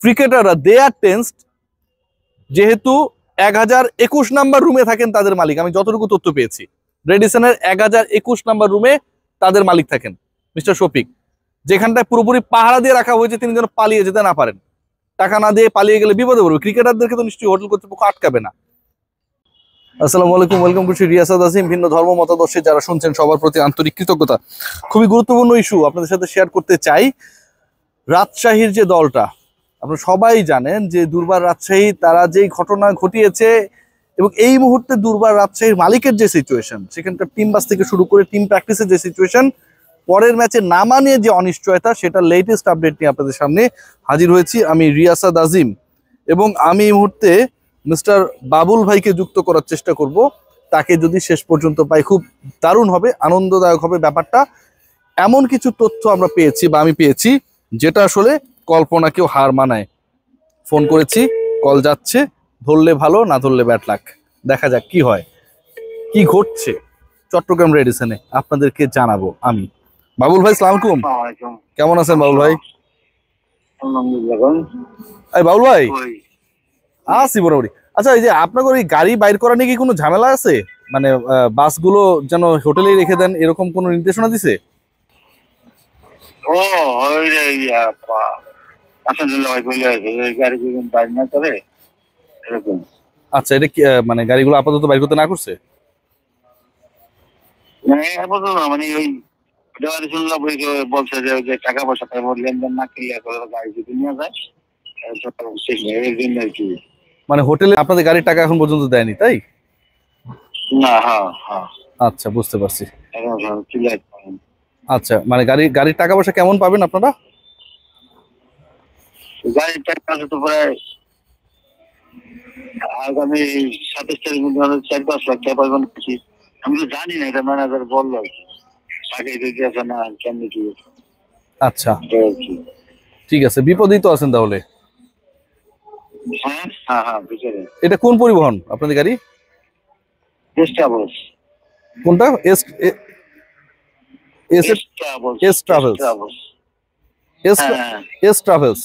ক্রিকেটাররা দে আর টেন্সড, যেহেতু 1021 নাম্বার রুমে থাকেন তাদের মালিক। আমি যতটুকু তথ্য পেয়েছি, রেডিসনের 1021 নাম্বার রুমে তাদের মালিক থাকেন মিস্টার শফিক, যেখানটায় পুরোপুরি পাহারা দিয়ে রাখা হয়েছে তিনি যেন পালিয়ে যেতে না পারেন। টাকা না দিয়ে পালিয়ে গেলে বিপদে পড়বে। ক্রিকেটারদেরকে তো নিশ্চয়ই হোটেল কর্তৃপক্ষ আটকাবে না। আসসালামু আলাইকুম, ওয়েলকাম টু রিয়াসাদ আজিম। ভিন্ন ধর্ম মতাদর্শে যারা শুনছেন সবার প্রতি আন্তরিক কৃতজ্ঞতা। খুবই গুরুত্বপূর্ণ ইস্যু আপনাদের সাথে শেয়ার করতে চাই। রাজশাহীর যে দলটা, আপনারা সবাই জানেন যে দুর্বার রাজশাহী তারা যেই ঘটনা ঘটিয়েছে এবং এই মুহূর্তে দুর্বার রাজশাহীর মালিকের যে সিচুয়েশন, সেখানকার টিম বাস থেকে শুরু করে টিম প্র্যাকটিসের যে সিচুয়েশন, পরের ম্যাচে নামা নিয়ে যে অনিশ্চয়তা, সেটা লেটেস্ট আপডেট নিয়ে আপনাদের সামনে হাজির হয়েছি আমি রিয়াসাদ আজিম। এবং আমি এই মুহূর্তে মিস্টার বাবুল ভাইকে যুক্ত করার চেষ্টা করব। তাকে যদি শেষ পর্যন্ত পাই খুব দারুণ হবে, আনন্দদায়ক হবে ব্যাপারটা। এমন কিছু তথ্য আমরা পেয়েছি বা আমি পেয়েছি যেটা আসলে কল্পনাকেও হার মানায়। ফোন করেছি, কল যাচ্ছে, ধরলে ভালো, না ধরলে ব্যাড লাক। দেখা যাক কি হয়, কি ঘটছে চট্টগ্রাম রেডিসনে আপনাদেরকে জানাবো আমি। বাবুল ভাই সালাম আলাইকুম, কেমন আছেন বাবুল ভাই? বাবুল ভাই আছি মোটামুটি। আচ্ছা, এই যে আপনাদের ওই গাড়ি বাইর করা নিয়ে কি কোনো ঝামেলা আছে? মানে বাসগুলো যেন হোটেলেই রেখে দেন, এরকম কোনো নির্দেশনা দিছে? আচ্ছা, এটা কি মানে গাড়িগুলো আপাতত বাইর করতে না করছে? মানে ওই বলছে যে টাকা পয়সা লেনদেন না ক্লিয়ার করে গাড়ি যদি নিয়ে যায়। মানে হোটেলে আপনাদের গাড়ির টাকা এখন পর্যন্ত দেয়নি, তাই না? আচ্ছা, বুঝতে পারছি। আচ্ছা, মানে গাড়ির টাকা পয়সা কেমন পাবেন আপনারা? গাড়ির টাকা তো প্রায় আগামী 27 তারিখ মধ্যে 4-5 লাখ টাকা পাবেন। আমি তো জানি না, এটা ম্যানেজার বললো না কেমনি কি। আচ্ছা, ঠিক আছে, বিপদেই তো আছেন তাহলে। এটা কোন পরিবহন আপনাদের গাড়ি? কোনটা? S travels.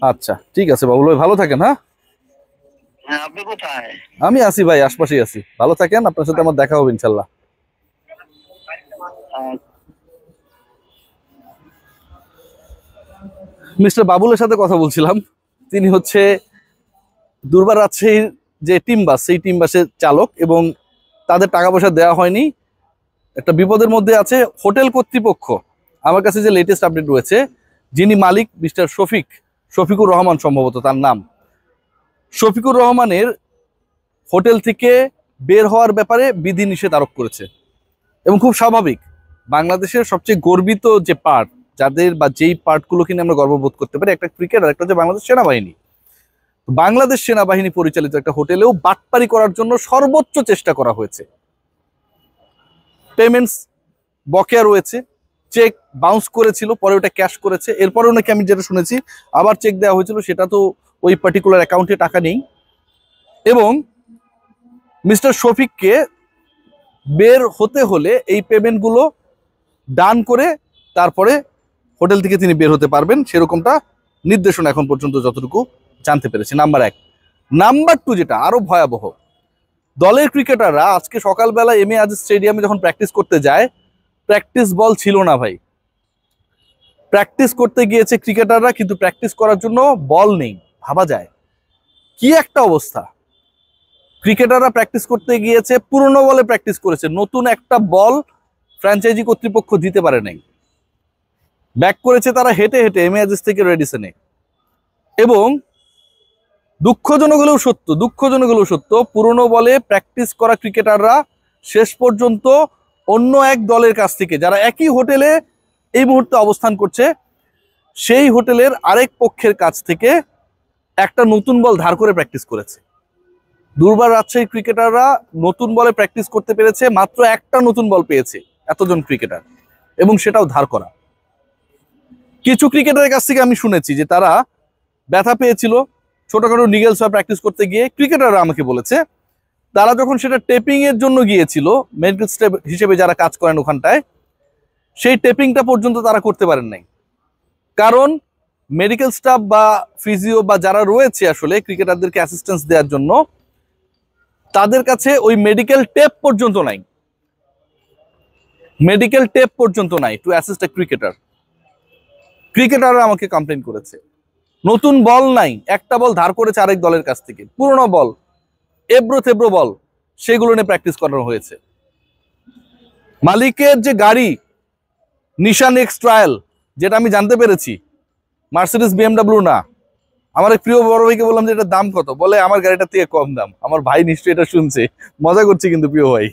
আচ্ছা, ঠিক আছে বাবুল ভাই, ভালো থাকেন। হ্যাঁ, আপনি কোথায়? আমি আছি ভাই, আশপাশেই আছি। ভালো থাকেন, আপনার সাথে আমার দেখা হবে ইনশাল্লাহ। মিস্টার বাবুলের সাথে কথা বলছিলাম। তিনি হচ্ছে দুর্বার রাজশাহীর যে টিম বাস, সেই টিম বাসের চালক এবং তাদের টাকা পয়সা দেওয়া হয়নি, একটা বিপদের মধ্যে আছে হোটেল কর্তৃপক্ষ। আমার কাছে যে লেটেস্ট আপডেট রয়েছে, যিনি মালিক মিস্টার শফিকুর রহমান, সম্ভবত তার নাম। শফিকুর রহমানের হোটেল থেকে বের হওয়ার ব্যাপারে বিধিনিষেধ আরোপ করেছে। এবং খুব স্বাভাবিক, বাংলাদেশের সবচেয়ে গর্বিত যে পার্ট, যাদের বা যেই পার্টগুলোকে নিয়ে আমরা গর্ববোধ করতে পারি, একটা ক্রিকেট আর একটা হচ্ছে বাংলাদেশ সেনাবাহিনী। বাংলাদেশ সেনাবাহিনী পরিচালিত একটা হোটেলেও বাটপারি করার জন্য সর্বোচ্চ চেষ্টা করা হয়েছে। পেমেন্টস বকেয়া রয়েছে, চেক বাউন্স করেছিল, পরে ওটা ক্যাশ করেছে। এরপরেও নাকি আমি যেটা শুনেছি আবার চেক দেওয়া হয়েছিল, সেটা তো ওই পার্টিকুলার অ্যাকাউন্টে টাকা নেই। এবং মিস্টার শফিককে বের হতে হলে এই পেমেন্টগুলো ডান করে তারপরে হোটেল থেকে তিনি বের হতে পারবেন, সেরকমটা নির্দেশনা এখন পর্যন্ত যতটুকু জানতে পেরেছি। নাম্বার 1। নাম্বার 2, যেটা আরো ভয়াবহ, দলের ক্রিকেটাররা আজকে সকালবেলা এমএ আজিজ স্টেডিয়ামে যখন প্র্যাকটিস করতে যায়, প্র্যাকটিস বল ছিল না ভাই। প্র্যাকটিস করতে গিয়েছে ক্রিকেটাররা, কিন্তু প্র্যাকটিস করার জন্য বল নেই। ভাবা যায় কি একটা অবস্থা। ক্রিকেটাররা প্র্যাকটিস করতে গিয়েছে, পুরনো বলে প্র্যাকটিস করেছে, নতুন একটা বল ফ্র্যাঞ্চাইজি কর্তৃপক্ষ দিতে পারে নাই। ব্যাক করেছে তারা হেঁটে হেঁটে এমএ আজিজ থেকে রেডিসনে। এবং দুঃখজনক হলেও সত্য, পুরনো বলে প্র্যাকটিস করা ক্রিকেটাররা শেষ পর্যন্ত অন্য এক দলের কাছ থেকে, যারা একই হোটেলে এই মুহূর্তে অবস্থান করছে, সেই হোটেলের আরেক পক্ষের কাছ থেকে একটা নতুন বল ধার করে প্র্যাকটিস করেছে। দুর্বার রাজশাহী ক্রিকেটাররা নতুন বলে প্র্যাকটিস করতে পেরেছে, মাত্র একটা নতুন বল পেয়েছে এতজন ক্রিকেটার, এবং সেটাও ধার করা। কিছু ক্রিকেটারের কাছ থেকে আমি শুনেছি যে তারা ব্যথা পেয়েছিল ছোটখাটো নিগেলস বা প্র্যাকটিস করতে গিয়ে। ক্রিকেটাররা আমাকে বলেছে তারা যখন সেটা টেপিং এর জন্য গিয়েছিল, মেডিকেল স্টাফ হিসেবে যারা কাজ করেন ওখানটায়, সেই টেপিংটা পর্যন্ত তারা করতে পারেন নাই। কারণ মেডিকেল স্টাফ বা ফিজিও বা যারা রয়েছে আসলে ক্রিকেটারদেরকে অ্যাসিস্ট্যান্স দেওয়ার জন্য, তাদের কাছে ওই মেডিকেল টেপ পর্যন্ত নাই, মেডিকেল টেপ পর্যন্ত নাই টু অ্যাসিস্ট এ ক্রিকেটার। ক্রিকেটাররা আমাকে কমপ্লেন করেছে নতুন বল নাই, একটা বল ধার করেছে আরেক দলের কাছ থেকে, পুরোনো বল, এবড়ো থেবড়ো বল, সেগুলো নিয়ে প্র্যাকটিস করানো হয়েছে। মালিকের যে গাড়ি নিশান এক্স ট্রায়াল, যেটা আমি জানতে পেরেছি মার্সিডিজ বিএমডাব্লিউ না, আমার এক প্রিয় বড় ভাইকে বললাম যে এটার দাম কত, বলে আমার গাড়িটার থেকে কম দাম। আমার ভাই নিশ্চয়ই এটা শুনছে, মজা করছে কিন্তু প্রিয় ভাই।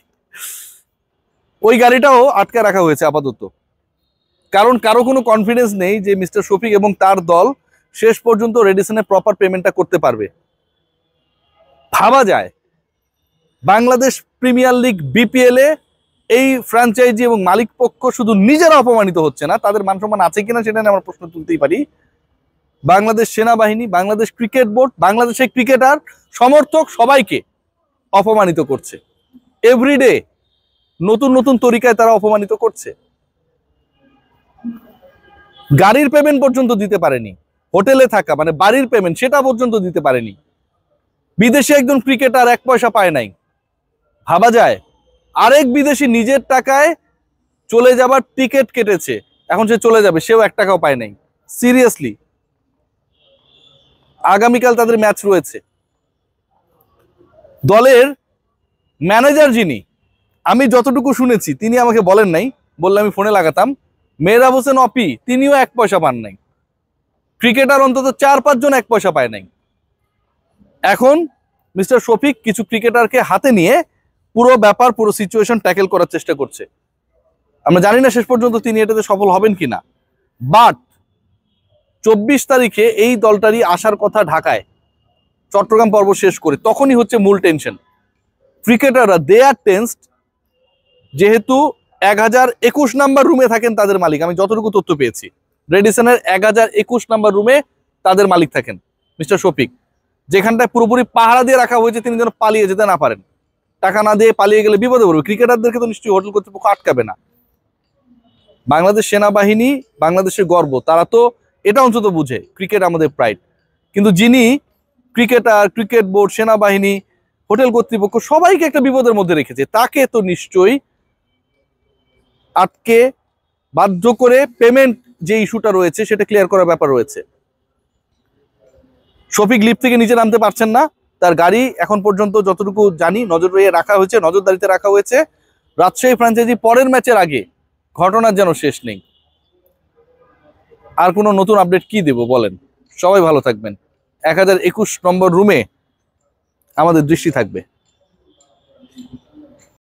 ওই গাড়িটাও আটকে রাখা হয়েছে আপাতত, কারণ কারো কোনো কনফিডেন্স নেই যে মিস্টার শফিক এবং তার দল শেষ পর্যন্ত রেডিসনে প্রপার পেমেন্টটা করতে পারবে। ভাবা যায় বাংলাদেশ প্রিমিয়ার লিগ বিপিএল এ এই ফ্র্যাঞ্চাইজি এবং মালিক পক্ষ শুধু নিজেরা অপমানিত হচ্ছে না, তাদের মান সম্মান আছে কিনা সেটা নিয়ে আমরা প্রশ্ন তুলতেই পারি। বাংলাদেশ সেনাবাহিনী, বাংলাদেশ ক্রিকেট বোর্ড, বাংলাদেশের ক্রিকেটার, সমর্থক সবাইকে অপমানিত করছে। এভরিডে নতুন নতুন তরিকায় তারা অপমানিত করছে। গাড়ির পেমেন্ট পর্যন্ত দিতে পারেনি, হোটেলে থাকা মানে বাড়ির পেমেন্ট সেটা পর্যন্ত দিতে পারেনি। বিদেশি একজন ক্রিকেটার 1 পয়সা পায় নাই। ভাবা যায় আরেক বিদেশি নিজের টাকায় চলে যাবার টিকিট কেটেছে, এখন সে চলে যাবে, সেও 1 টাকাও পায় নাই। সিরিয়াসলি, আগামীকাল তাদের ম্যাচ রয়েছে। দলের ম্যানেজার যিনি, আমি যতটুকু শুনেছি, তিনি আমাকে বলেন নাই, বললে আমি ফোনে লাগাতাম, মেহরাব হোসেন অপি, তিনিও 1 পয়সা পান নাই। ক্রিকেটার অন্তত 4-5 জন 1 পয়সা পায় নাই। এখন মিস্টার শফিক কিছু ক্রিকেটারকে হাতে নিয়ে পুরো ব্যাপার, পুরো সিচুয়েশন ট্যাকেল করার চেষ্টা করছে। আমরা জানি না শেষ পর্যন্ত তিনি এটাতে সফল হবেন কিনা, বাট 24 তারিখে এই দলটারই আসার কথা ঢাকায়, চট্টগ্রাম পর্ব শেষ করে, তখনই হচ্ছে মূল টেনশন। ক্রিকেটাররা দে আর টেন্সড, যেহেতু 1021 নাম্বার রুমে থাকেন তাদের মালিক, আমি যতটুকু তথ্য পেয়েছি রেডিসনের 1021 নাম্বার রুমে তাদের মালিক থাকেন মিস্টার শফিক, যেখানটায় পুরোপুরি পাহারা দিয়ে রাখা হয়েছে তিনি যেন পালিয়ে যেতে না পারেন। টাকা না দিয়ে পালিয়ে গেলে বিপদে পড়বে। ক্রিকেটারদেরকে তো নিশ্চয়ই হোটেল কর্তৃপক্ষ আটকাবে না। বাংলাদেশ সেনাবাহিনী বাংলাদেশের গর্ব, তারা তো এটা অন্তত বুঝে ক্রিকেট আমাদের প্রাইড। কিন্তু যিনি ক্রিকেটার, ক্রিকেট বোর্ড, সেনাবাহিনী, হোটেল কর্তৃপক্ষ সবাইকে একটা বিপদের মধ্যে রেখেছে, তাকে তো নিশ্চয়ই আটকে বাধ্য করে পেমেন্ট যে ইস্যুটা রয়েছে সেটা ক্লিয়ার করার ব্যাপার রয়েছে। শফিক লিফট থেকে নিচে নামতে পারছেন না, তার গাড়ি এখন পর্যন্ত যতটুকু জানি নজরে রাখা হয়েছে, নজরদারিতে রাখা হয়েছে। রাজশাহী ফ্র্যাঞ্চাইজি পরের ম্যাচের আগে, ঘটনার যেন শেষ নেই। আর কোনো নতুন আপডেট কি দেব বলেন? সবাই ভালো থাকবেন। 1021 নম্বর রুমে আমাদের দৃষ্টি থাকবে।